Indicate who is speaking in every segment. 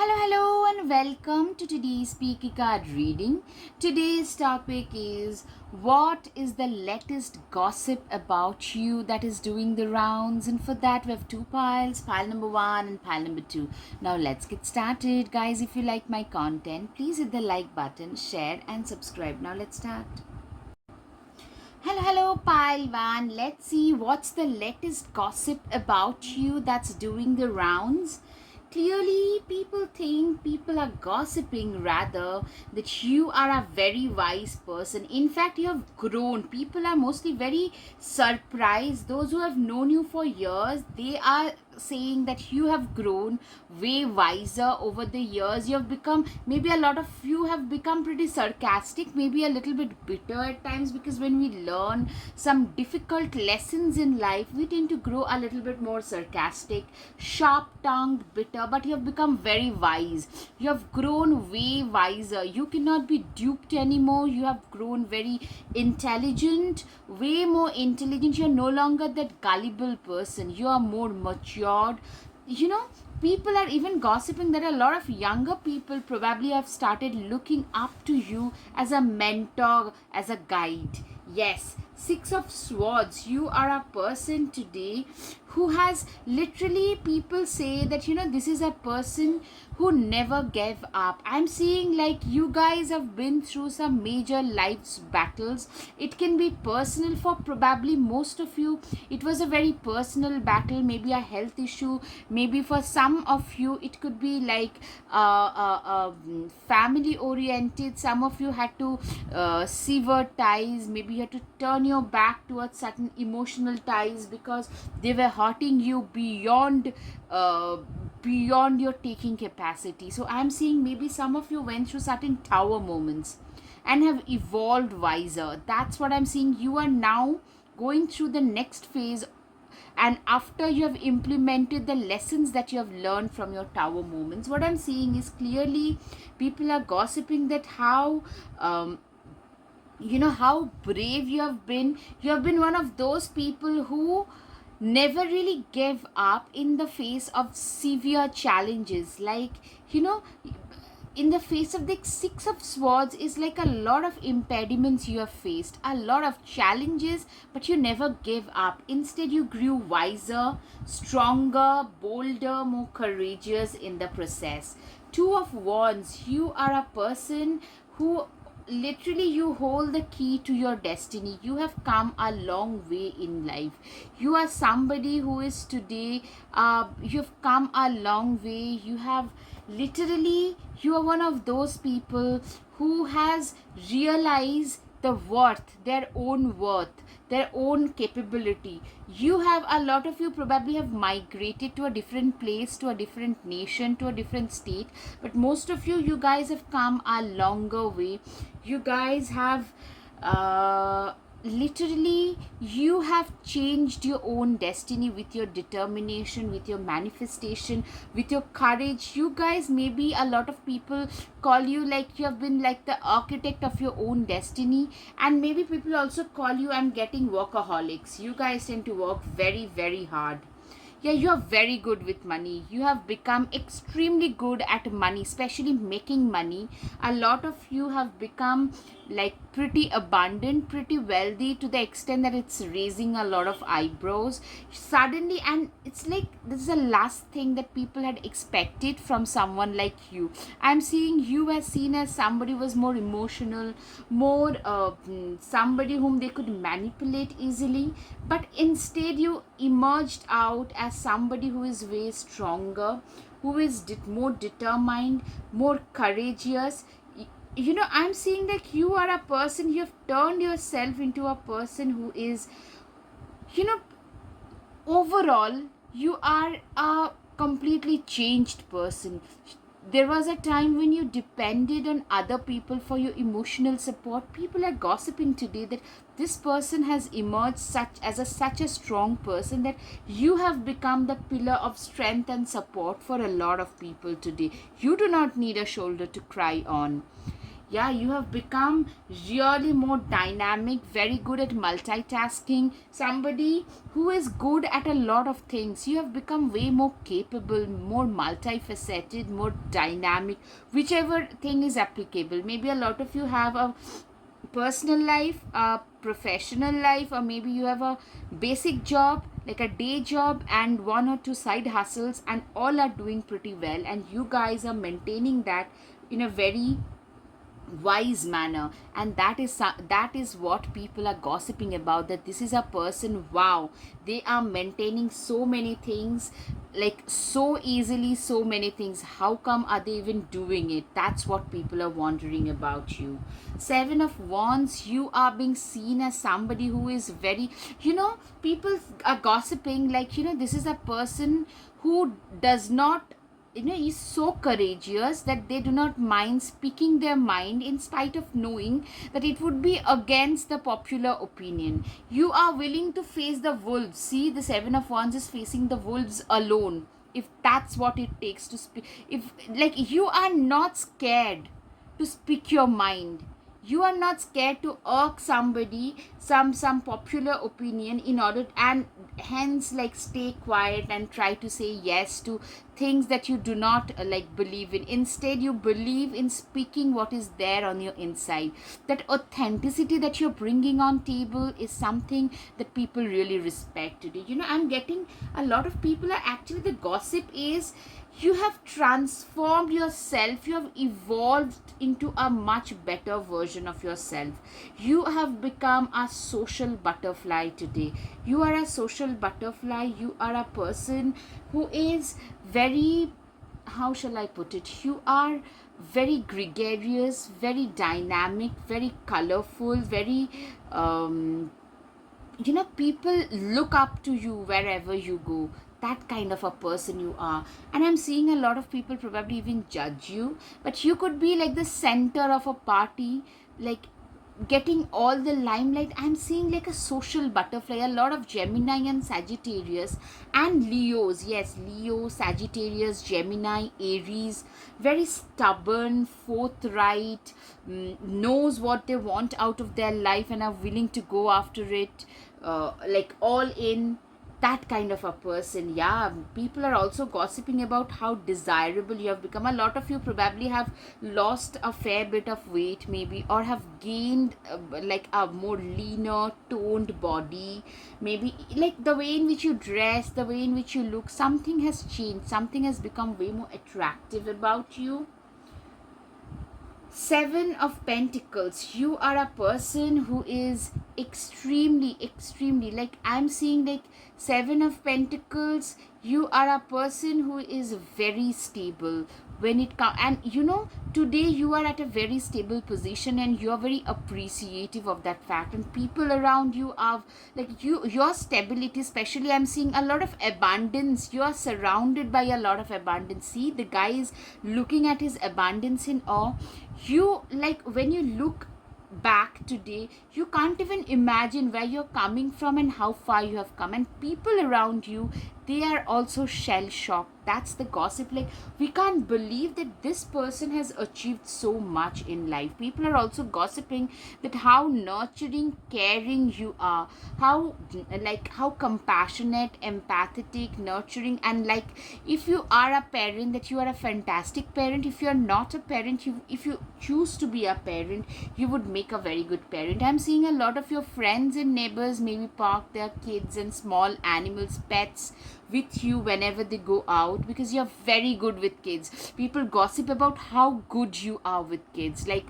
Speaker 1: Hello, and welcome to today's Speaky Card reading. Today's topic is what is the latest gossip about you that is doing the rounds? And for that, we have two piles, pile number one and pile number two. Now, let's get started. Guys, if you like my content, please hit the like button, share, and subscribe. Now, let's start. Hello, pile one. Let's see what's the latest gossip about you that's doing the rounds. Clearly, people are gossiping rather that you are a very wise person. In fact, you have grown. People are mostly very surprised. Those who have known you for years, they are saying that you have grown way wiser over the years. You have become, maybe a lot of you have become pretty sarcastic, maybe a little bit bitter at times, because when we learn some difficult lessons in life, we tend to grow a little bit more sarcastic, sharp tongued, bitter. But you have become very wise. You have grown way wiser. You cannot be duped anymore. You have grown very intelligent, way more intelligent. You're no longer that gullible person. You are more matured. People are even gossiping that a lot of younger people probably have started looking up to you as a mentor, as a guide. Yes, Six of Swords. You are a person today who has literally, people say that, this is a person who never gave up. I'm seeing like you guys have been through some major life's battles. It can be personal for probably most of you. It was a very personal battle, maybe a health issue. Maybe for some of you, it could be like family oriented. Some of you had to sever ties. Maybe you had to turn your back towards certain emotional ties because they were hurting you beyond your taking capacity. So I'm seeing maybe some of you went through certain tower moments and have evolved wiser. That's what I'm seeing. You are now going through the next phase, and after you have implemented the lessons that you have learned from your tower moments, what I'm seeing is clearly people are gossiping that how how brave you have been. You have been one of those people who never really gave up in the face of severe challenges. Like, in the face of the Six of Swords is like a lot of impediments you have faced, a lot of challenges, but you never gave up. Instead, you grew wiser, stronger, bolder, more courageous in the process. Two of Wands. You are a person who literally, you hold the key to your destiny. You have come a long way in life. You are somebody who is today, you've come a long way. You have literally, you are one of those people who has realized the worth, their own capability. You have, a lot of you probably have migrated to a different place, to a different nation, to a different state, but most of you guys have come a longer way. You guys have literally, you have changed your own destiny with your determination, with your manifestation, with your courage. You guys, maybe a lot of people call you like you have been like the architect of your own destiny, and maybe people also call you, I'm getting, workaholics. You guys tend to work very, very hard. Yeah, you are very good with money. You have become extremely good at money, especially making money. A lot of you have become like pretty abundant, pretty wealthy, to the extent that it's raising a lot of eyebrows suddenly. And it's like this is the last thing that people had expected from someone like you. I'm seeing you as seen as somebody who was more emotional, more somebody whom they could manipulate easily, but instead you emerged out as somebody who is way stronger, who is more determined, more courageous. I'm seeing that you are a person, you have turned yourself into a person who is, overall, you are a completely changed person. There was a time when you depended on other people for your emotional support. People are gossiping today that this person has emerged such a strong person that you have become the pillar of strength and support for a lot of people today. You do not need a shoulder to cry on. Yeah, you have become really more dynamic, very good at multitasking, somebody who is good at a lot of things. You have become way more capable, more multifaceted, more dynamic, whichever thing is applicable. Maybe a lot of you have a personal life, a professional life, or maybe you have a basic job like a day job and one or two side hustles, and all are doing pretty well, and you guys are maintaining that in a very wise manner. And that is what people are gossiping about, that this is a person, wow, they are maintaining so many things, like so easily, so many things. How come are they even doing it? That's what people are wondering about you. Seven of Wands, you are being seen as somebody who is very, people are gossiping like, this is a person who does not, is so courageous that they do not mind speaking their mind in spite of knowing that it would be against the popular opinion. You are willing to face the wolves. See, the Seven of Wands is facing the wolves alone, if that's what it takes to speak. If, like, you are not scared to speak your mind, you are not scared to irk somebody, some popular opinion, in order, and hence, like, stay quiet and try to say yes to things that you do not like believe in. Instead, you believe in speaking what is there on your inside. That authenticity that you're bringing on table is something that people really respect today. I'm getting a lot of people are actually, the gossip is, you have transformed yourself, you have evolved into a much better version of yourself. You have become a social butterfly today. You are a social butterfly. You are a person who is very, how shall I put it, you are very gregarious, very dynamic, very colorful, very people look up to you wherever you go. That kind of a person you are. And I'm seeing a lot of people probably even judge you, but you could be like the center of a party, like getting all the limelight. I'm seeing like a social butterfly, a lot of Gemini and Sagittarius and Leos. Yes, Leo, Sagittarius, Gemini, Aries, very stubborn, forthright, knows what they want out of their life and are willing to go after it, like all in. That kind of a person. Yeah, people are also gossiping about how desirable you have become. A lot of you probably have lost a fair bit of weight, maybe, or have gained like a more leaner toned body. Maybe like the way in which you dress, the way in which you look, something has changed, something has become way more attractive about you. Seven of Pentacles, you are a person who is extremely, like, I'm seeing like Seven of Pentacles, you are a person who is very stable when it comes, and today you are at a very stable position and you are very appreciative of that fact, and people around you are like, your stability, especially I'm seeing a lot of abundance. You are surrounded by a lot of abundance. See, the guy is looking at his abundance in awe. You, like, when you look back today, you can't even imagine where you're coming from and how far you have come, and people around you, they are also shell shocked. That's the gossip, like, we can't believe that this person has achieved so much in life. People are also gossiping that how nurturing, caring you are, how, like, how compassionate, empathetic, nurturing, and, like, if you are a parent, that you are a fantastic parent. If you are not a parent, if you choose to be a parent, you would make a very good parent. I'm seeing a lot of your friends and neighbors maybe park their kids and small animals, pets, with you whenever they go out, because you're very good with kids. People gossip about how good you are with kids. Like,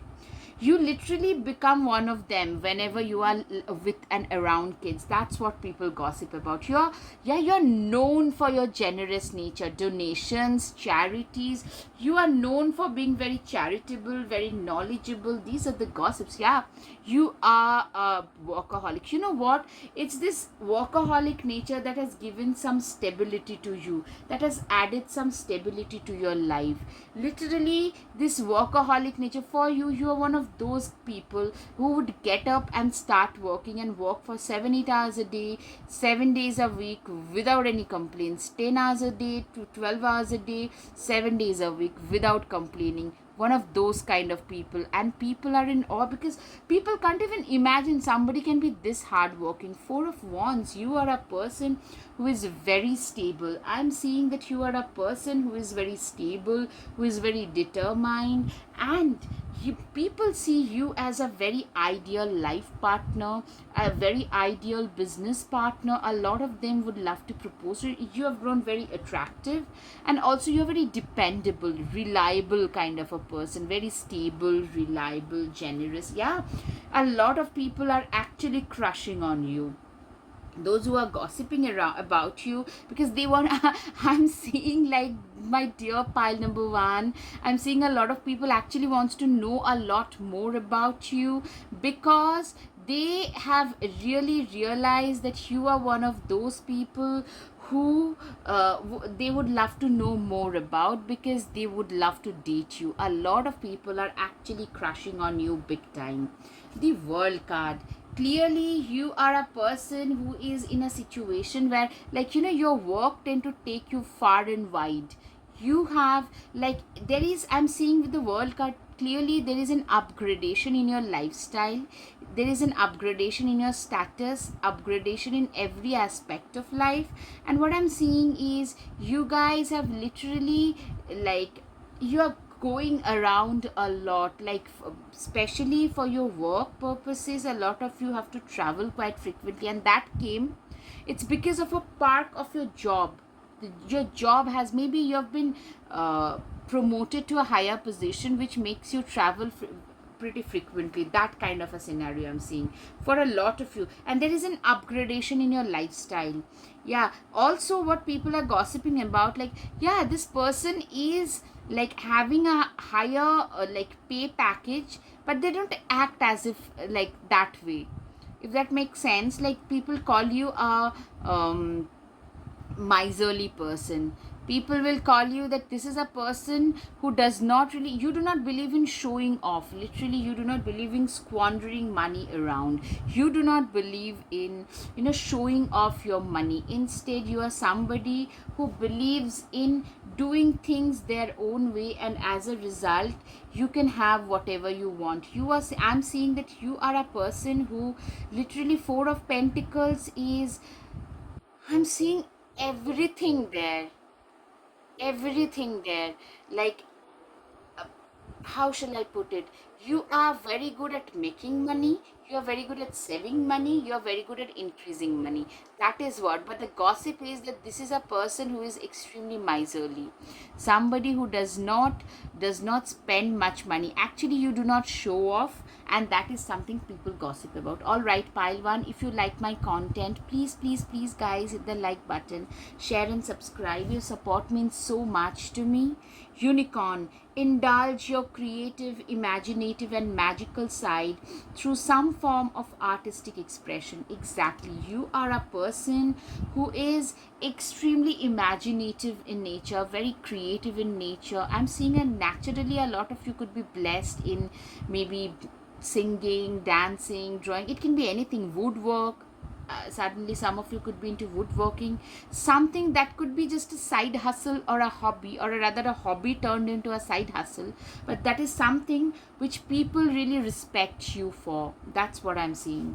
Speaker 1: you literally become one of them whenever you are with and around kids. That's what people gossip about. You're known for your generous nature, donations, charities. You are known for being very charitable, very knowledgeable. These are the gossips. Yeah, you are a workaholic. You know what, it's this workaholic nature that has given some stability to you, that has added some stability to your life. Literally, this workaholic nature, for you, you are one of those people who would get up and start working and work for 7-8 hours a day, 7 days a week, without any complaints. 10 hours a day to 12 hours a day, 7 days a week, without complaining. one of those kind of people, and people are in awe because people can't even imagine somebody can be this hardworking. Four of Wands, you are a person who is very stable. I'm seeing that you are a person who is very stable, who is very determined, and people see you as a very ideal life partner, a very ideal business partner. A lot of them would love to propose to you. You have grown very attractive, and also you're very dependable, reliable kind of a person, very stable, reliable, generous. Yeah, a lot of people are actually crushing on you, those who are gossiping around about you, because they want I'm seeing, like, my dear pile number one, I'm seeing a lot of people actually wants to know a lot more about you, because they have really realized that you are one of those people who they would love to know more about, because they would love to date you. A lot of people are actually crushing on you big time. The World card, clearly you are a person who is in a situation where, like, your work tend to take you far and wide. You have, like, there is, I'm seeing with the World card, clearly there is an upgradation in your lifestyle, there is an upgradation in your status, upgradation in every aspect of life. And what I'm seeing is you guys have literally, like, you are going around a lot, like, especially for your work purposes, a lot of you have to travel quite frequently, and that came, it's because of a part of your job. Your job has, maybe you have been promoted to a higher position, which makes you travel pretty frequently. That kind of a scenario I'm seeing for a lot of you, and there is an upgradation in your lifestyle. Yeah, also what people are gossiping about, like, yeah, this person is, like, having a higher like, pay package, but they don't act as if, like, that way, if that makes sense. Like, people call you a miserly person. People will call you that this is a person who does not really, you do not believe in showing off, literally you do not believe in squandering money around, you do not believe in, showing off your money. Instead, you are somebody who believes in doing things their own way, and as a result you can have whatever you want. I'm seeing that you are a person who, literally, Four of Pentacles is, I'm seeing everything there, everything there. Like, how shall I put it? You are very good at making money, you are very good at saving money, you are very good at increasing money. That is what. But the gossip is that this is a person who is extremely miserly. Somebody who does not spend much money. Actually, you do not show off, and that is something people gossip about. All right, pile one, if you like my content, please, please, please, guys, hit the like button, share and subscribe. Your support means so much to me. Unicorn, indulge your creative, imaginative, and magical side through some form of artistic expression. Exactly. You are a person who is extremely imaginative in nature, very creative in nature. I'm seeing, a naturally, a lot of you could be blessed in maybe singing, dancing, drawing. It can be anything, woodwork. Suddenly some of you could be into woodworking, something that could be just a side hustle or a hobby, or rather a hobby turned into a side hustle, but that is something which people really respect you for. That's what I'm seeing.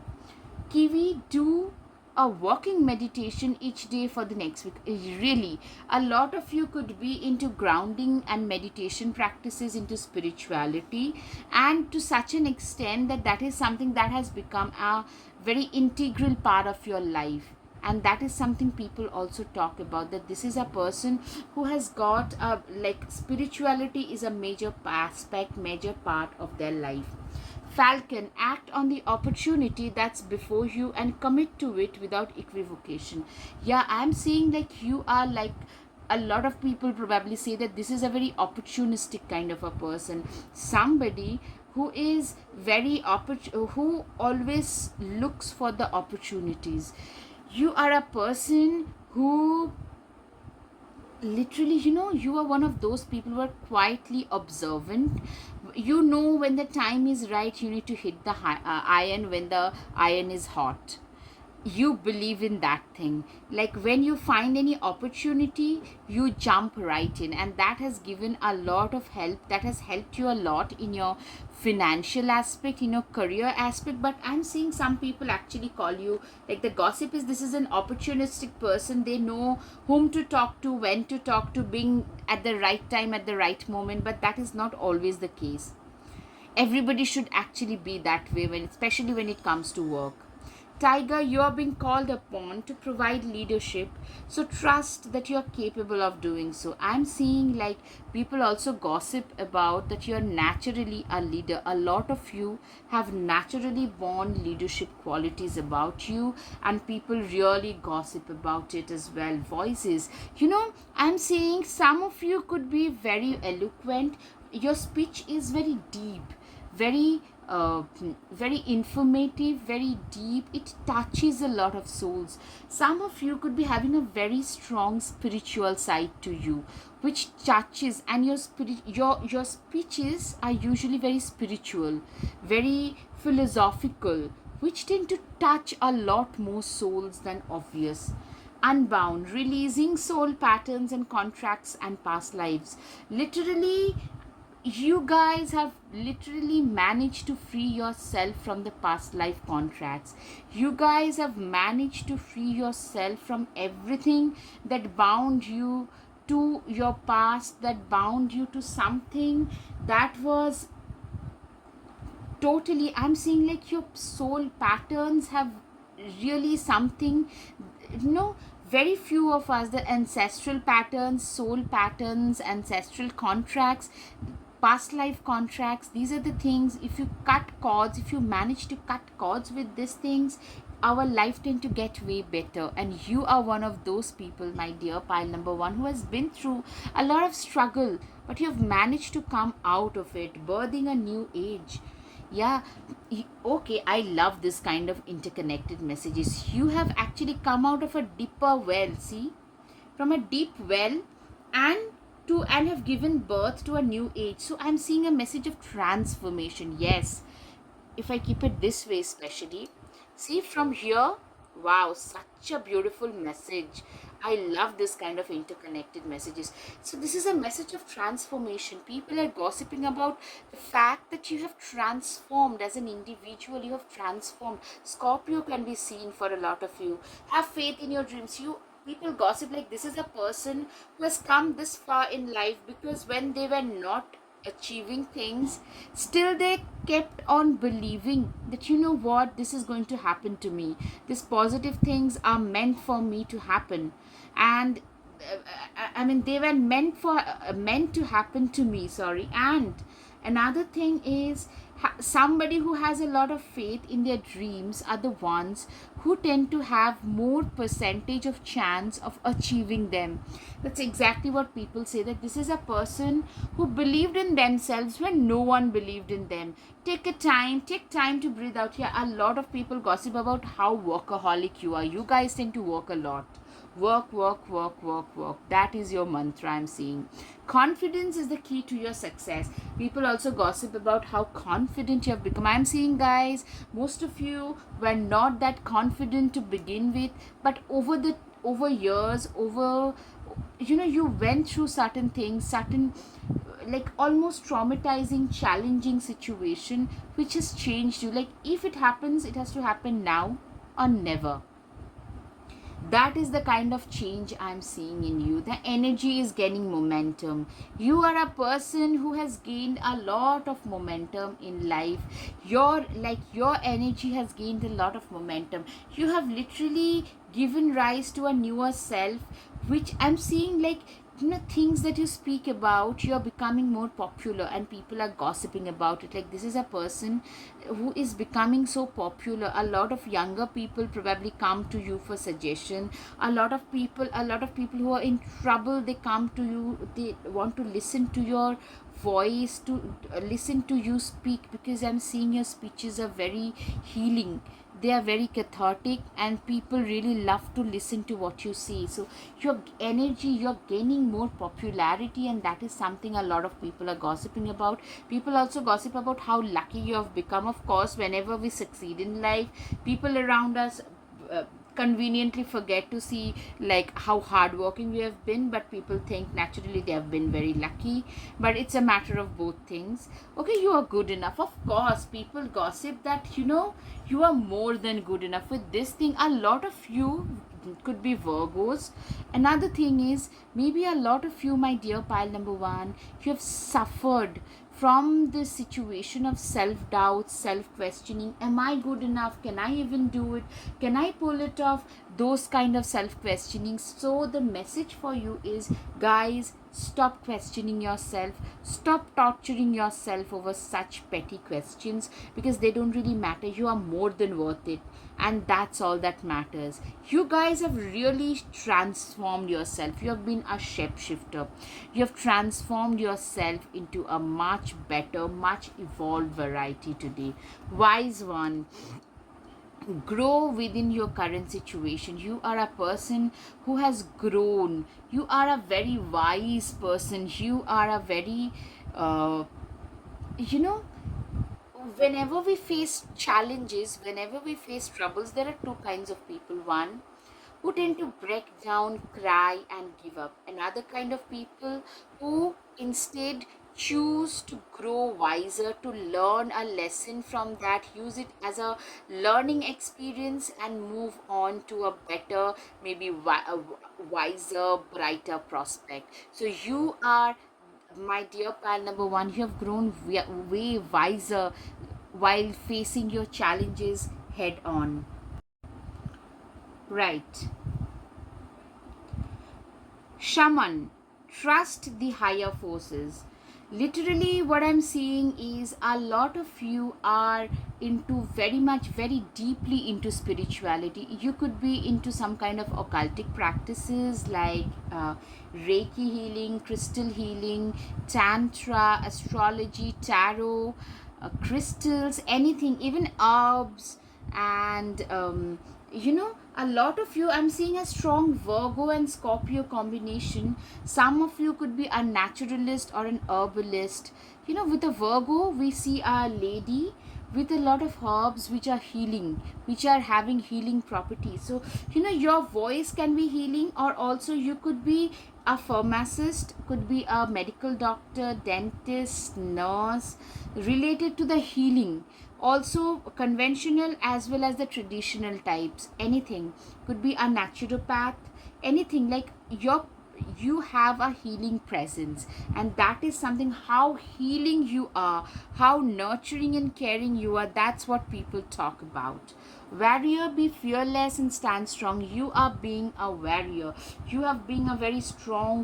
Speaker 1: Kiwi, do a walking meditation each day for the next week. Really, a lot of you could be into grounding and meditation practices, into spirituality, and to such an extent that that is something that has become a very integral part of your life. And that is something people also talk about, that this is a person who has got a, like, spirituality is a major aspect, major part of their life. Falcon, act on the opportunity that's before you and commit to it without equivocation. Yeah, I'm seeing, like, you are, like, a lot of people probably say that this is a very opportunistic kind of a person, somebody who is very who always looks for the opportunities. You are a person who, literally, you are one of those people who are quietly observant. You know when the time is right, you need to hit the iron when the iron is hot. you believe in that thing. Like when you find any opportunity, you jump right in, and that has given a lot of help. That has helped you a lot in your financial aspect, in your career aspect. But I'm seeing some people actually call you, like, the gossip is, this is an opportunistic person. They know whom to talk to, when to talk to, being at the right time at the right moment. But that is not always the case. Everybody should actually be that way, when especially when it comes to work. Tiger, you are being called upon to provide leadership, so trust that you are capable of doing so. I'm seeing like people also gossip about that you are naturally a leader. A lot of you have naturally born leadership qualities about you, and people really gossip about it as well. Voices, I'm seeing some of you could be very eloquent. Your speech is very deep, very very informative, very deep. It touches a lot of souls. Some of you could be having a very strong spiritual side to you, which touches, and your speeches are usually very spiritual, very philosophical, which tend to touch a lot more souls than obvious. Unbound, releasing soul patterns and contracts and past lives. Literally, you guys have literally managed to free yourself from the past life contracts. You guys have managed to free yourself from everything that bound you to your past, that bound you to something that was totally, I'm seeing like your soul patterns have really something, you know very few of us, the ancestral patterns, soul patterns, ancestral contracts, past life contracts, these are the things. If you cut cords, if you manage to cut cords with these things, our life tend to get way better. And you are one of those people, my dear pile number one, who has been through a lot of struggle, but you have managed to come out of it, birthing a new age. Yeah, okay, I love this kind of interconnected messages. You have actually come out of a deeper well, see, from a deep well, and and have given birth to a new age. So I'm seeing a message of transformation. Yes, if I keep it this way, especially, see from here, wow, such a beautiful message. I love this kind of interconnected messages. So this is a message of transformation. People are gossiping about the fact that you have transformed as an individual. You have transformed. Scorpio can be seen for a lot of you. Have faith in your dreams. You people gossip like this is a person who has come this far in life, because when they were not achieving things, still they kept on believing that, what, this is going to happen to me, these positive things are meant for me to happen. And I mean, they were meant to happen to me, sorry. And another thing is, somebody who has a lot of faith in their dreams are the ones who tend to have more percentage of chance of achieving them. That's exactly what people say, that this is a person who believed in themselves when no one believed in them. Take time to breathe out here. A lot of people gossip about how workaholic you are. You guys tend to work a lot. Work, work, work, work, work. That is your mantra, I'm seeing. Confidence is the key to your success. People also gossip about how confident you have become. I'm seeing, guys, most of you were not that confident to begin with, but over years, you went through certain things, certain, like, almost traumatizing, challenging situation, which has changed you. Like, if it happens, it has to happen now or never. That is the kind of change I'm seeing in you. The energy is gaining momentum. You are a person who has gained a lot of momentum in life. Your energy has gained a lot of momentum. You have literally given rise to a newer self, which I'm seeing, like, things that you speak about, you're becoming more popular and people are gossiping about it. Like, this is a person who is becoming so popular. A lot of younger people probably come to you for suggestion. A lot of people who are in trouble, they come to you, they want to listen to your voice, to listen to you speak, because I'm seeing your speeches are very healing, they are very cathartic, and people really love to listen to what you say. So your energy, you're gaining more popularity, and that is something a lot of people are gossiping about. People also gossip about how lucky you have become. Of course, whenever we succeed in life, people around us conveniently forget to see like how hardworking we have been, but people think naturally they have been very lucky. But it's a matter of both things. Okay, you are good enough. Of course, people gossip that you are more than good enough. With this thing, a lot of you could be Virgos. Another thing is, maybe a lot of you, my dear pile number one, you have suffered from the situation of self doubt, self questioning. Am I good enough? Can I even do it? Can I pull it off? Those kind of self questioning. So the message for you is, guys, stop questioning yourself. Stop torturing yourself over such petty questions, because they don't really matter. You are more than worth it, and that's all that matters. You guys have really transformed yourself. You have been a shapeshifter. You have transformed yourself into a much better, much evolved variety today. Wise one, grow within your current situation. You are a person who has grown. You are a very wise person. You are a very uh, you know whenever we face challenges, whenever we face troubles, there are two kinds of people. One who tend to break down, cry, and give up. Another kind of people who instead choose to grow wiser, to learn a lesson from that, use it as a learning experience, and move on to a better, maybe a wiser, brighter prospect. So you are, my dear pal number one, you have grown way wiser while facing your challenges head on. Right. Shaman, trust the higher forces. Literally, what I'm seeing is a lot of you are into very much, very deeply into spirituality. You could be into some kind of occultic practices like Reiki healing, crystal healing, Tantra, astrology, tarot, crystals, anything, even herbs, and a lot of you, I'm seeing a strong Virgo and Scorpio combination. Some of you could be a naturalist or an herbalist. With a Virgo, we see a lady with a lot of herbs which are healing, which are having healing properties. So your voice can be healing, or also you could be a pharmacist, could be a medical doctor, dentist, nurse, related to the healing. Also conventional as well as the traditional types. Anything could be a naturopath, anything like you have a healing presence, and that is something. How healing you are, how nurturing and caring you are, that's what people talk about. Warrior, be fearless and stand strong. You are being a warrior. You have been a very strong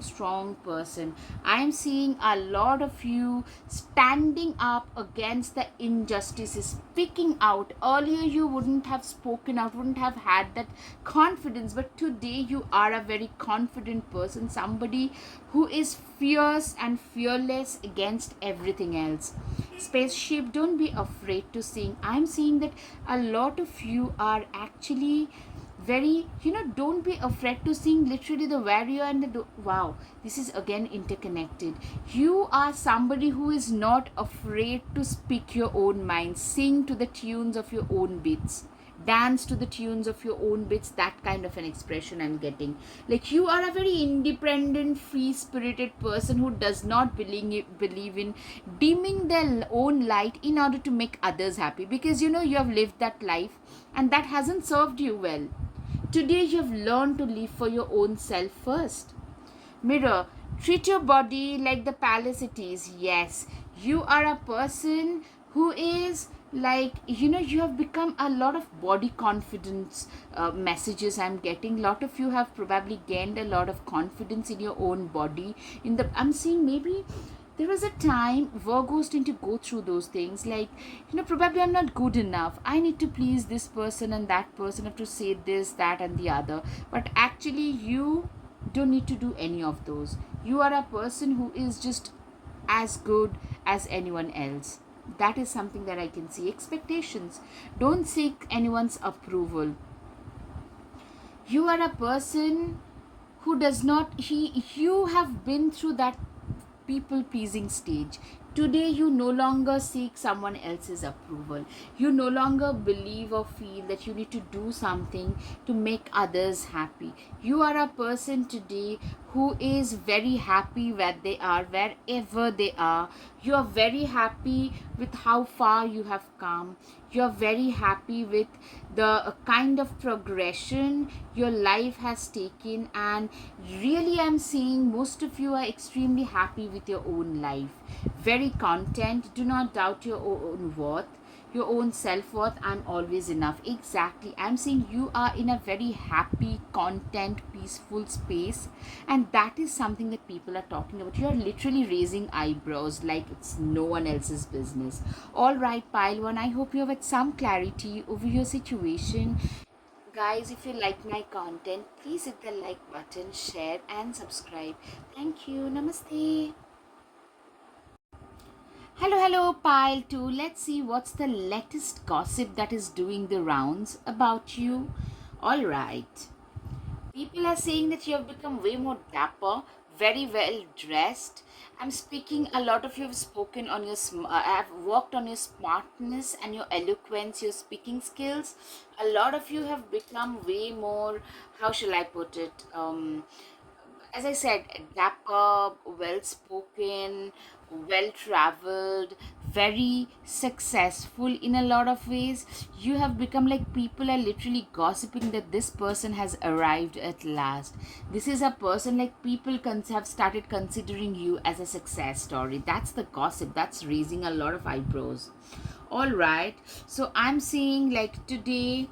Speaker 1: person. I am seeing a lot of you standing up against the injustices, speaking out. Earlier you wouldn't have spoken out, wouldn't have had that confidence, but today you are a very confident person, somebody who is fierce and fearless against everything else. Spaceship, don't be afraid to sing. I'm seeing that a lot of you are actually very, don't be afraid to sing. Literally, the warrior and the wow, this is again interconnected. You are somebody who is not afraid to speak your own mind, sing to the tunes of your own beats, dance to the tunes of your own bits. That kind of an expression I'm getting. Like, you are a very independent, free spirited person who does not believe in dimming their own light in order to make others happy, because you have lived that life and that hasn't served you well. Today you have learned to live for your own self first. Mirror, treat your body like the palace it is. Yes, you are a person who is like, you have become a lot of body confidence messages I'm getting. Lot of you have probably gained a lot of confidence in your own body. I'm seeing maybe there was a time Virgos tend to go through those things, like, probably I'm not good enough, I need to please this person and that person, I have to say this, that, and the other. But actually, you don't need to do any of those. You are a person who is just as good as anyone else. That is something that I can see. Expectations, don't seek anyone's approval. You are a person who does not, you have been through that people pleasing stage. Today, you no longer seek someone else's approval. You no longer believe or feel that you need to do something to make others happy. You are a person today who is very happy where they are, wherever they are. You are very happy with how far you have come. You are very happy with the kind of progression your life has taken, and really, I'm seeing most of you are extremely happy with your own life, very content. Do not doubt your own worth, your own self-worth. I'm always enough. Exactly, I'm saying you are in a very happy, content, peaceful space, and that is something that people are talking about. You are literally raising eyebrows like it's no one else's business. All right, pile one, I hope you have had some clarity over your situation. Guys, if you like my content, please hit the like button, share and subscribe. Thank you. Namaste. Hello, hello, pile 2. Let's see what's the latest gossip that is doing the rounds about you. All right. People are saying that you have become way more dapper, very well dressed. I'm speaking, a lot of you have spoken on your, have worked on your smartness and your eloquence, your speaking skills. A lot of you have become way more, how shall I put it? As I said, dapper, well spoken, well traveled, very successful in a lot of ways. You have become like people are literally gossiping that this person has arrived at last. This is a person like people have started considering you as a success story. That's the gossip that's raising a lot of eyebrows. All right, so I'm seeing like today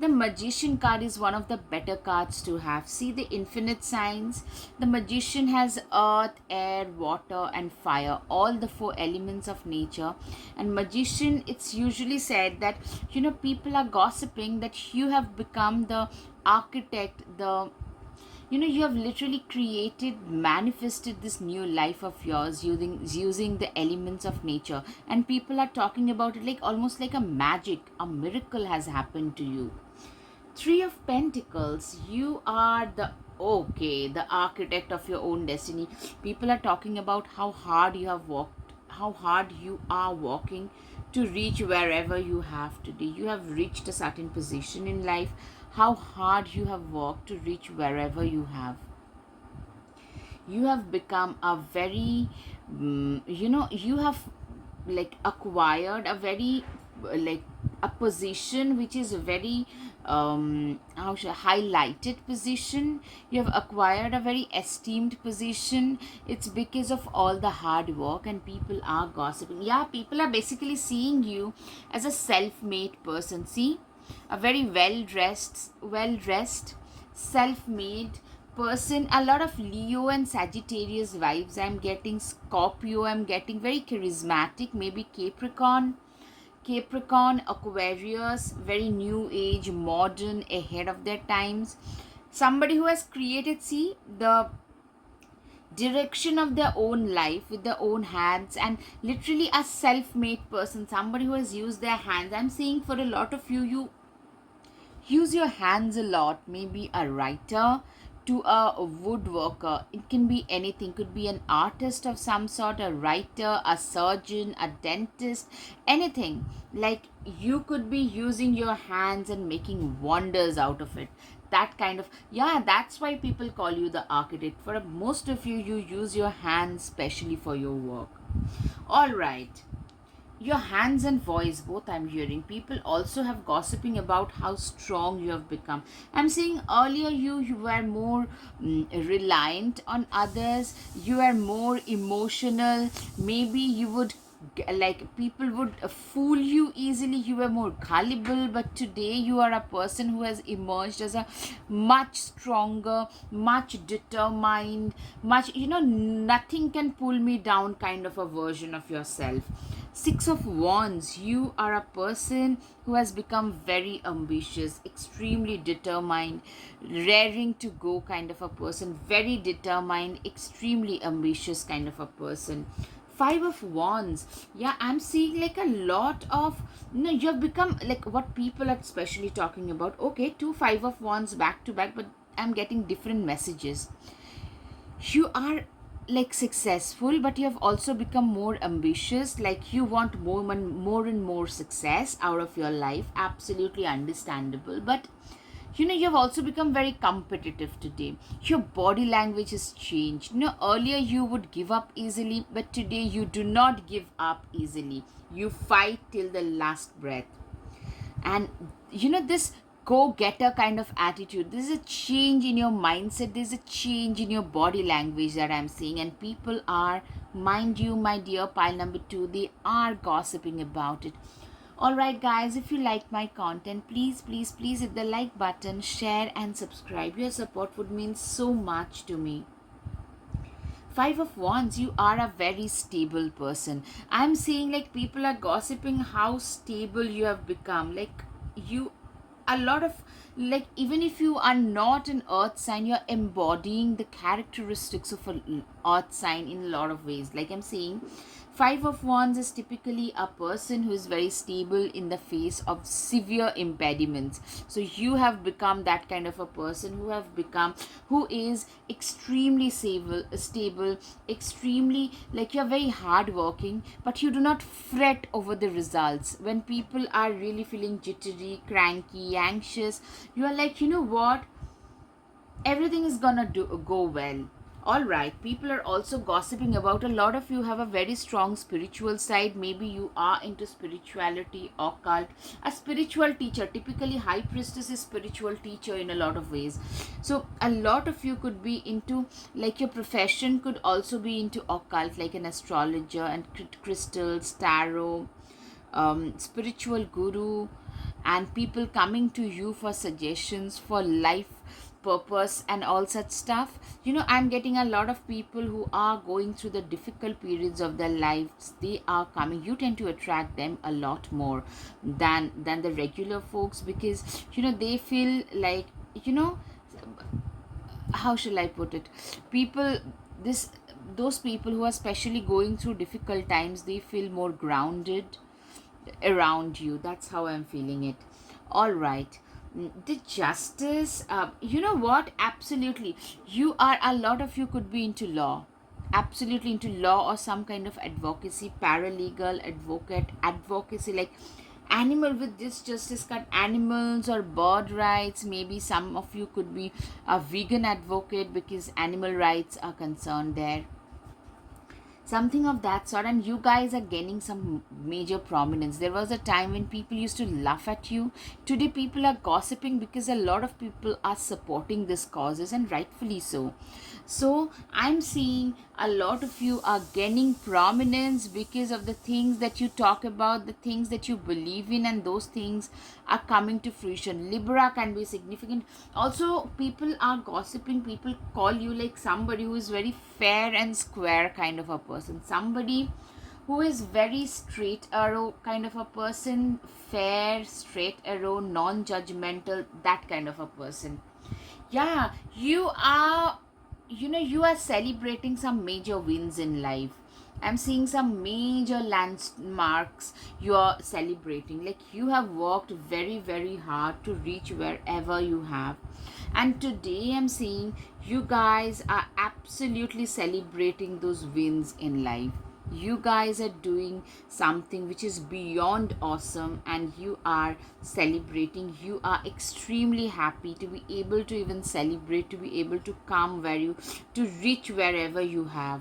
Speaker 1: the magician card is one of the better cards to have. See the infinite signs. The magician has earth, air, water, and fire, all the four elements of nature. And magician, it's usually said that people are gossiping that you have become the architect, the you have literally created, manifested this new life of yours using the elements of nature, and people are talking about it like almost like a magic, a miracle has happened to you. Three of Pentacles, you are the architect of your own destiny. People are talking about how hard you have worked, how hard you are working to reach wherever you have today. You have reached a certain position in life, how hard you have worked to reach wherever you have. You have become a very, you have like acquired a very like a position which is a very how should highlighted position. You have acquired a very esteemed position. It's because of all the hard work, and people are gossiping. Yeah, people are basically seeing you as a self-made person. See, a very well dressed, self-made person. A lot of Leo and Sagittarius vibes I'm getting. Scorpio I'm getting, very charismatic. Maybe Capricorn, Aquarius, very new age, modern, ahead of their times. Somebody who has created, see, the direction of their own life with their own hands, and literally a self-made person, somebody who has used their hands. I'm saying for a lot of you, you use your hands a lot. Maybe a writer to a woodworker. It can be anything. Could be an artist of some sort, a writer, a surgeon, a dentist, anything. Like you could be using your hands and making wonders out of it. That kind of, yeah, that's why people call you the architect. For most of you, you use your hands specially for your work. All right, your hands and voice both I'm hearing. People also have gossiping about how strong you have become. I'm saying earlier you were more reliant on others, you were more emotional. Maybe you would like people would fool you easily. You were more gullible, but today you are a person who has emerged as a much stronger, much determined, much nothing can pull me down kind of a version of yourself. Six of Wands, you are a person who has become very ambitious, extremely determined, raring to go kind of a person, very determined, extremely ambitious kind of a person. Five of Wands, yeah, I'm seeing like a lot of, you have become like what people are especially talking about. Okay, two Five of Wands back to back, but I'm getting different messages. You are like successful, but you have also become more ambitious, like you want more and more success out of your life. Absolutely understandable. But you have also become very competitive today. Your body language has changed. Earlier you would give up easily, but today you do not give up easily. You fight till the last breath. And this go getter kind of attitude, there's a change in your mindset, there's a change in your body language that I'm seeing. And people are, mind you, my dear pile number 2, they are gossiping about it. All right, guys, if you like my content, please, please, please hit the like button, share and subscribe. Your support would mean so much to me. Five of Wands, you are a very stable person. I'm seeing like people are gossiping how stable you have become. Like you, a lot of, like, even if you are not an earth sign, you're embodying the characteristics of an earth sign in a lot of ways. Like I'm saying, Five of Wands is typically a person who is very stable in the face of severe impediments. So you have become that kind of a person who is extremely stable, extremely, like, you're very hardworking, but you do not fret over the results. When people are really feeling jittery, cranky, anxious, you are like, you know what? Everything is gonna go well. All right, people are also gossiping about, a lot of you have a very strong spiritual side. Maybe you are into spirituality, occult, a spiritual teacher. Typically high priestess is spiritual teacher in a lot of ways. So a lot of you could be into, like, your profession could also be into occult, like an astrologer and crystals, tarot, spiritual guru, and people coming to you for suggestions for life purpose and all such stuff. I'm getting a lot of people who are going through the difficult periods of their lives. They are coming, you tend to attract them a lot more than the regular folks, because they feel like, how shall I put it, people, this those people who are especially going through difficult times, they feel more grounded around you. That's how I'm feeling it. All right. The justice, you know what, absolutely, you are, a lot of you could be into law, absolutely into law or some kind of advocacy, paralegal, advocacy, like animal with this justice card, animals or bird rights. Maybe some of you could be a vegan advocate because animal rights are concerned there, something of that sort. And you guys are gaining some major prominence. There was a time when people used to laugh at you. Today people are gossiping because a lot of people are supporting these causes, and rightfully so. So I'm seeing a lot of you are gaining prominence because of the things that you talk about, the things that you believe in, and those things are coming to fruition. Libra can be significant. Also, people are gossiping, people call you like somebody who is very fair and square kind of a person, somebody who is very straight arrow kind of a person, fair, straight arrow, non-judgmental, that kind of a person. Yeah, you are celebrating some major wins in life. I'm seeing some major landmarks you are celebrating. Like you have worked very, very hard to reach wherever you have. And today I'm seeing you guys are absolutely celebrating those wins in life. You guys are doing something which is beyond awesome, and you are celebrating. You are extremely happy to be able to even celebrate, to be able to come where you, to reach wherever you have.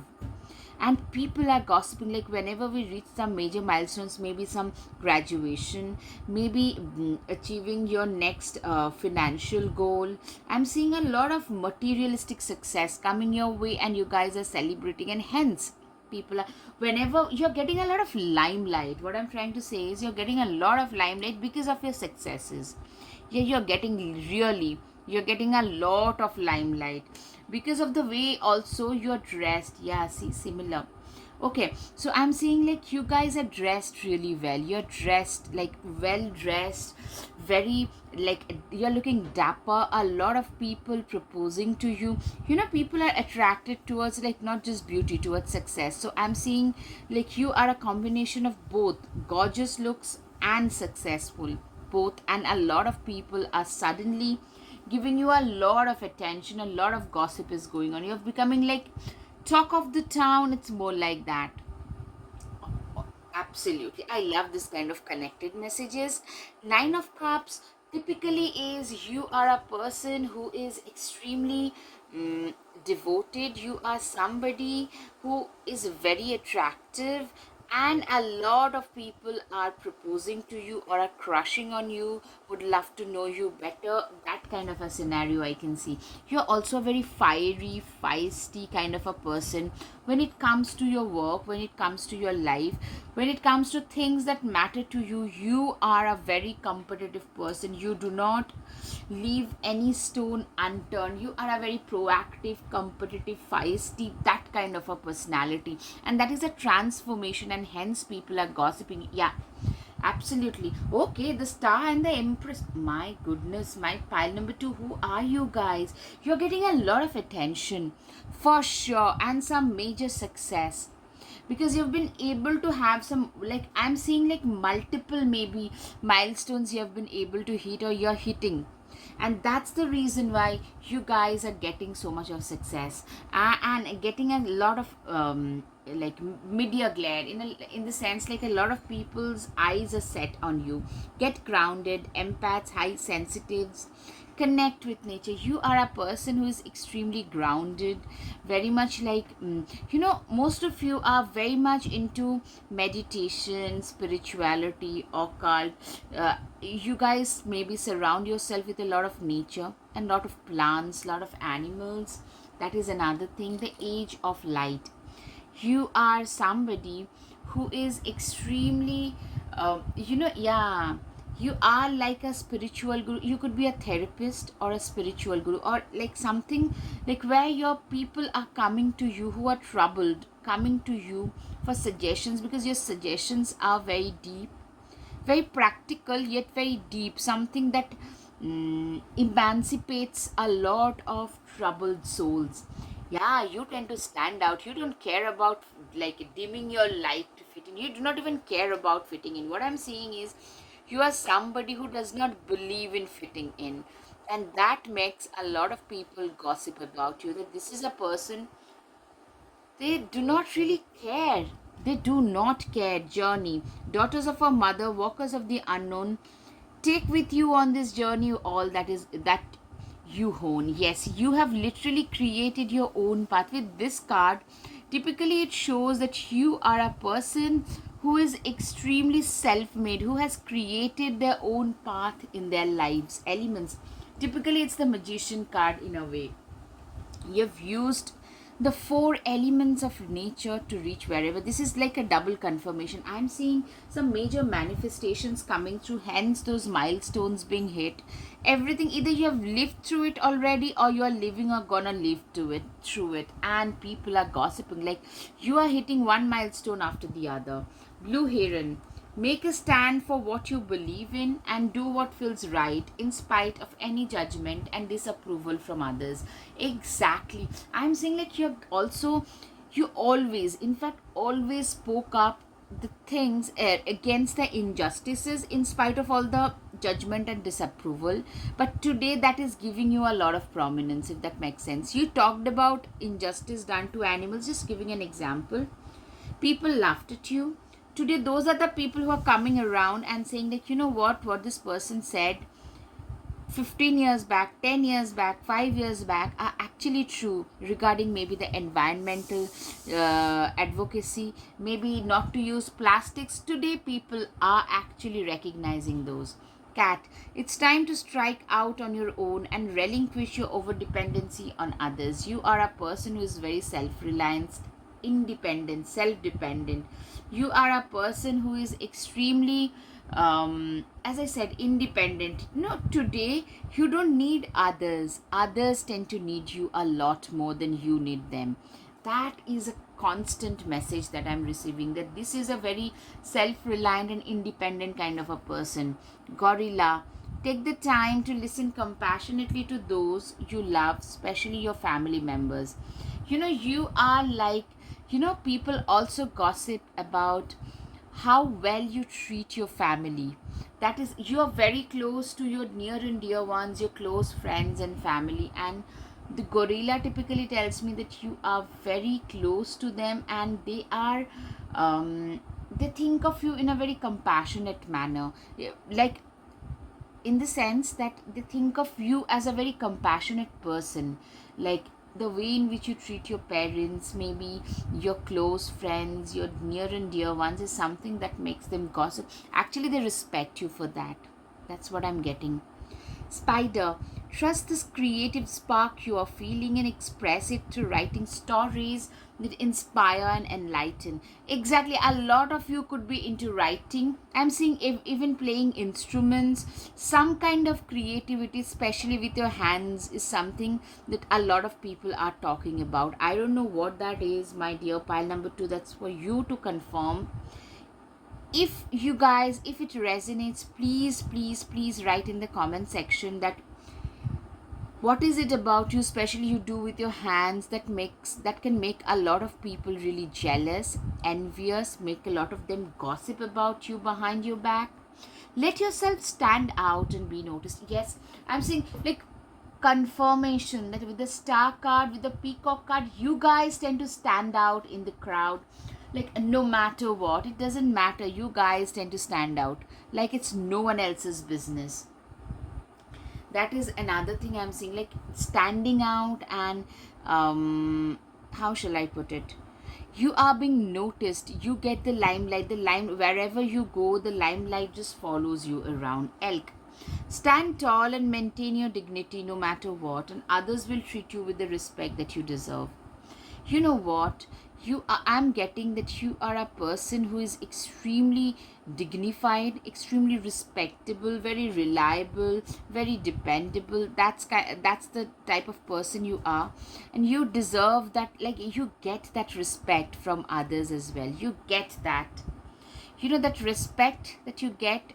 Speaker 1: And people are gossiping, like whenever we reach some major milestones, maybe some graduation, maybe achieving your next financial goal. I'm seeing a lot of materialistic success coming your way, and you guys are celebrating. And hence people are, whenever you're getting a lot of limelight, what I'm trying to say is you're getting a lot of limelight because of your successes. Yeah, you're getting a lot of limelight because of the way also you're dressed. Yeah, see, similar. Okay, so I'm seeing like you guys are dressed really well. You're dressed like well dressed, very, like you're looking dapper. A lot of people proposing to you. People are attracted towards, like, not just beauty, towards success. So I'm seeing like you are a combination of both gorgeous looks and successful, both. And a lot of people are suddenly giving you a lot of attention. A lot of gossip is going on. You're becoming like Talk of the town, it's more like that. Absolutely. I love this kind of connected messages. Nine of Cups typically is you are a person who is extremely mm, devoted. You are somebody who is very attractive, and a lot of people are proposing to you or are crushing on you, would love to know you better. That kind of a scenario I can see. You're also a very fiery, feisty kind of a person when it comes to your work, when it comes to your life, when it comes to things that matter to you. You are a very competitive person. You do not leave any stone unturned. You are a very proactive, competitive, feisty, that kind of a personality, and that is a transformation, and hence people are gossiping. Yeah, absolutely. Okay, the Star and the Empress. My goodness, my pile number two. Who are you guys? You're getting a lot of attention for sure, and some major success, because you've been able to have some, like, I'm seeing like multiple maybe milestones you have been able to hit or you're hitting, and that's the reason why you guys are getting so much of success, and getting a lot of like media glare, in the sense like a lot of people's eyes are set on you. Get grounded, empaths, high sensitives, connect with nature. You are a person who is extremely grounded, very much like most of you are very much into meditation, spirituality, occult. You guys maybe surround yourself with a lot of nature and lot of plants, lot of animals. That is another thing. The age of light. You are somebody who is extremely yeah, you are like a spiritual guru. You could be a therapist or a spiritual guru, or like something like where your people are coming to you who are troubled, coming to you for suggestions, because your suggestions are very deep, very practical, yet very deep, something that emancipates a lot of troubled souls. Yeah, you tend to stand out. You don't care about like dimming your light to fit in. You do not even care about fitting in. What I'm seeing is you are somebody who does not believe in fitting in, and that makes a lot of people gossip about you, that this is a person, they do not really care. They do not care. Journey. Daughters of our mother, walkers of the unknown. Take with you on this journey all that you hone. Yes, you have literally created your own path. With this card, typically it shows that you are a person who is extremely self-made, who has created their own path in their lives. Elements. Typically, it's the magician card in a way. You've used the four elements of nature to reach wherever. This is like a double confirmation. I'm seeing some major manifestations coming through, hence those milestones being hit. Everything, either you have lived through it already or you are living or gonna live to it through it, and people are gossiping like you are hitting one milestone after the other. Blue Heron. Make a stand for what you believe in and do what feels right in spite of any judgment and disapproval from others. Exactly. I'm saying like you always, in fact, always spoke up the things against the injustices in spite of all the judgment and disapproval. But today that is giving you a lot of prominence, if that makes sense. You talked about injustice done to animals, just giving an example. People laughed at you. Today those are the people who are coming around and saying that, you know what this person said 15 years back, 10 years back, 5 years back are actually true, regarding maybe the environmental advocacy, maybe not to use plastics. Today people are actually recognizing those. Cat. It's time to strike out on your own and relinquish your over dependency on others. You are a person who is very self-reliant, independent, self-dependent. You are a person who is extremely as I said, independent. Today you don't need others. Others tend to need you a lot more than you need them. That is a constant message that I'm receiving, that this is a very self-reliant and independent kind of a person. Gorilla. Take the time to listen compassionately to those you love, especially your family members. You are like, people also gossip about how well you treat your family. That is, you are very close to your near and dear ones, your close friends and family, and The gorilla typically tells me that you are very close to them, and they think of you in a very compassionate manner. Like, in the sense that they think of you as a very compassionate person, like the way in which you treat your parents, maybe your close friends, your near and dear ones, is something that makes them gossip. Actually, they respect you for that. That's what I'm getting. Spider, trust this creative spark you are feeling and express it through writing stories that inspire and enlighten. Exactly, a lot of you could be into writing. I'm seeing even playing instruments. Some kind of creativity, especially with your hands, is something that a lot of people are talking about. I don't know what that is, my dear pile number 2. That's for you to confirm. If you guys, if it resonates, please write in the comment section that what is it about you, especially you do with your hands, that can make a lot of people really jealous, envious, make a lot of them gossip about you behind your back. Let yourself stand out and be noticed. Yes, I'm saying, like, confirmation that with the star card, with the peacock card, you guys tend to stand out in the crowd. Like, no matter what, it doesn't matter, you guys tend to stand out like it's no one else's business. That is another thing I'm seeing, like standing out. And how shall I put it, you are being noticed, you get the limelight, wherever you go, the limelight just follows you around. Elk, stand tall and maintain your dignity no matter what, and others will treat you with the respect that you deserve. You know what, I'm getting that you are a person who is extremely dignified, extremely respectable, very reliable, very dependable. That's the type of person you are, and you deserve that. Like, you get that respect from others as well. You get that, that respect that you get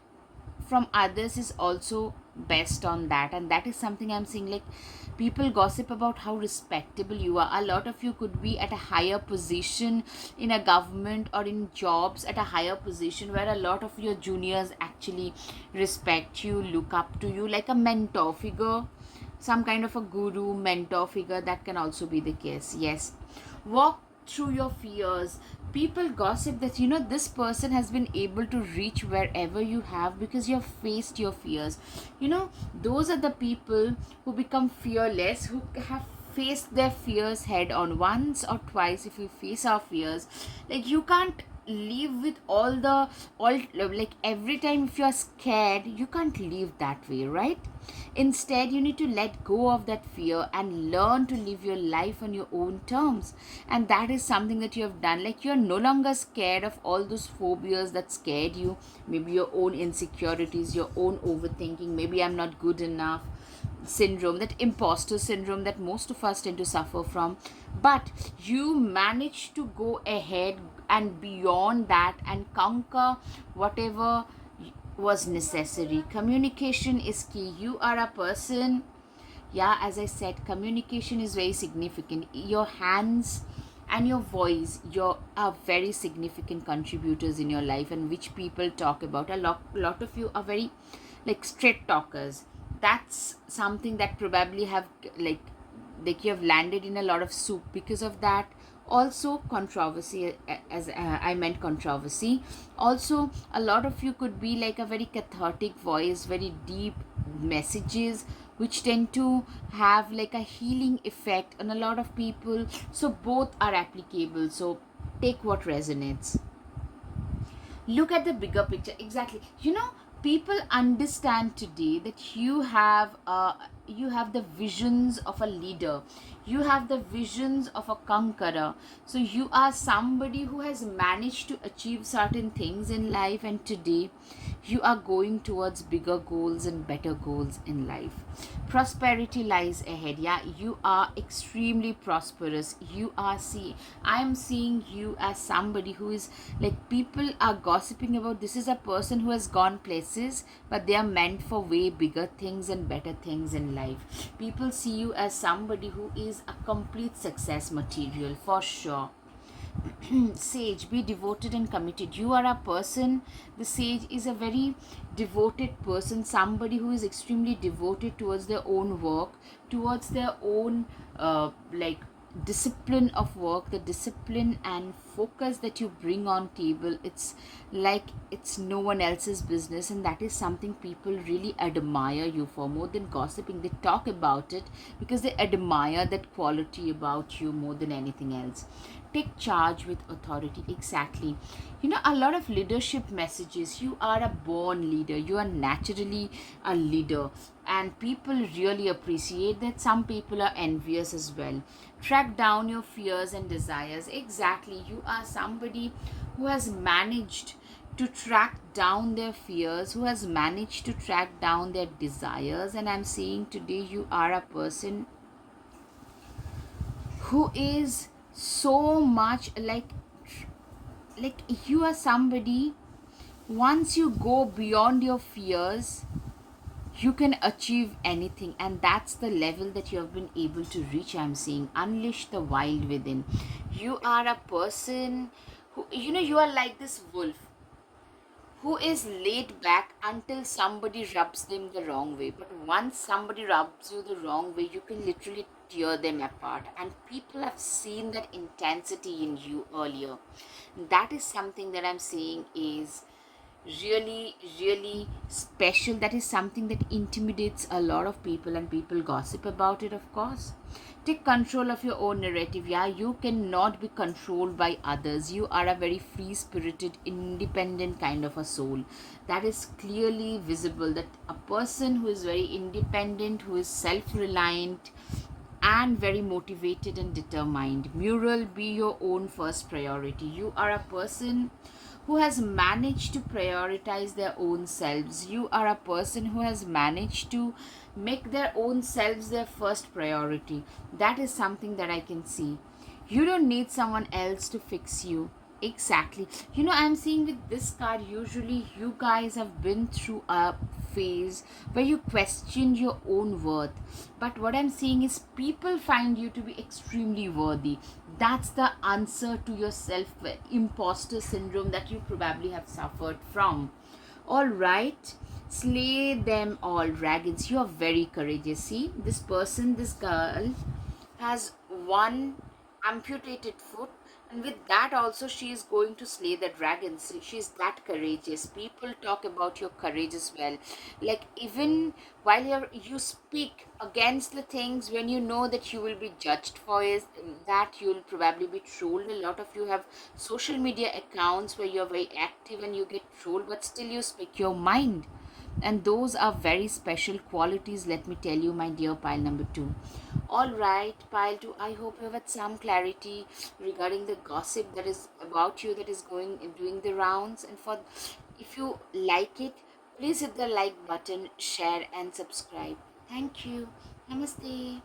Speaker 1: from others is also best on that. And that is something I'm seeing, like people gossip about how respectable you are. A lot of you could be at a higher position in a government or in jobs at a higher position, where a lot of your juniors actually respect you, look up to you, like a mentor figure, some kind of a guru mentor figure. That can also be the case. Yes, walk through your fears. People gossip that this person has been able to reach wherever you have because you have faced your fears. Those are the people who become fearless, who have faced their fears head on. Once or twice, if we face our fears, like, you can't live with all like, every time if you're scared, you can't live that way, right? Instead, you need to let go of that fear and learn to live your life on your own terms. And that is something that you have done. Like, you're no longer scared of all those phobias that scared you. Maybe your own insecurities, your own overthinking, maybe I'm not good enough syndrome, that imposter syndrome that most of us tend to suffer from. But you manage to go ahead and beyond that and conquer whatever was necessary. Communication is key. You are a person, yeah, as I said, communication is very significant. Your hands and your voice, are very significant contributors in your life, and which people talk about. A lot of you are very, like, straight talkers. That's something that probably have, like you have landed in a lot of soup because of that. Also controversy, as I meant controversy. Also, a lot of you could be like a very cathartic voice, very deep messages, which tend to have like a healing effect on a lot of people. So both are applicable, so take what resonates. Look at the bigger picture. Exactly, people understand today that you have the visions of a leader, you have the visions of a conqueror. So you are somebody who has managed to achieve certain things in life, and today you are going towards bigger goals and better goals in life. Prosperity lies ahead. Yeah, you are extremely prosperous. I'm seeing you as somebody who is, like, people are gossiping about, this is a person who has gone places, but they are meant for way bigger things and better things in life. People see you as somebody who is a complete success material, for sure. Sage, be devoted and committed. You are a person, the sage is a very devoted person, somebody who is extremely devoted towards their own work, towards their own like discipline of work, the discipline and focus that you bring on table. It's like it's no one else's business, and that is something people really admire you for. More than gossiping, they talk about it because they admire that quality about you more than anything else. Take charge with authority. Exactly. You know, a lot of leadership messages. You are a born leader, you are naturally a leader, and people really appreciate that. Some people are envious as well. Track down your fears and desires. Exactly. You are somebody who has managed to track down their fears, who has managed to track down their desires. And I'm saying today you are a person who is so much like you are somebody, once you go beyond your fears, you can achieve anything, and that's the level that you have been able to reach. I'm saying unleash the wild within. You are a person who, you know, you are like this wolf who is laid back until somebody rubs them the wrong way. But once somebody rubs you the wrong way, you can literally tear them apart. And people have seen that intensity in you earlier. That is something that I'm saying is really, really special. That is something that intimidates a lot of people, and people gossip about it, of course. Take control of your own narrative. Yeah, you cannot be controlled by others. You are a very free spirited, independent kind of a soul. That is clearly visible. That a person who is very independent, who is self reliant, and very motivated and determined. Mural, be your own first priority. You are a person who has managed to prioritize their own selves. You are a person who has managed to make their own selves their first priority. That is something that I can see. You don't need someone else to fix you. Exactly. You know, I'm seeing with this card, usually you guys have been through a phase where you questioned your own worth. But what I'm seeing is people find you to be extremely worthy. That's the answer to your self imposter syndrome that you probably have suffered from. All right. Slay them all, dragons. You are very courageous. See, this person, this girl, has one amputated foot, and with that also she is going to slay the dragons. She's that courageous. People talk about your courage as well. Like, even while you speak against the things, when you know that you will be judged for it, that you'll probably be trolled. A lot of you have social media accounts where you're very active and you get trolled, but still you speak your mind, and those are very special qualities, let me tell you, my dear pile number 2. All right, pile 2, I hope you have had some clarity regarding the gossip that is about you, that is going and doing the rounds. And for, if you like it, please hit the like button, share and subscribe. Thank you. Namaste.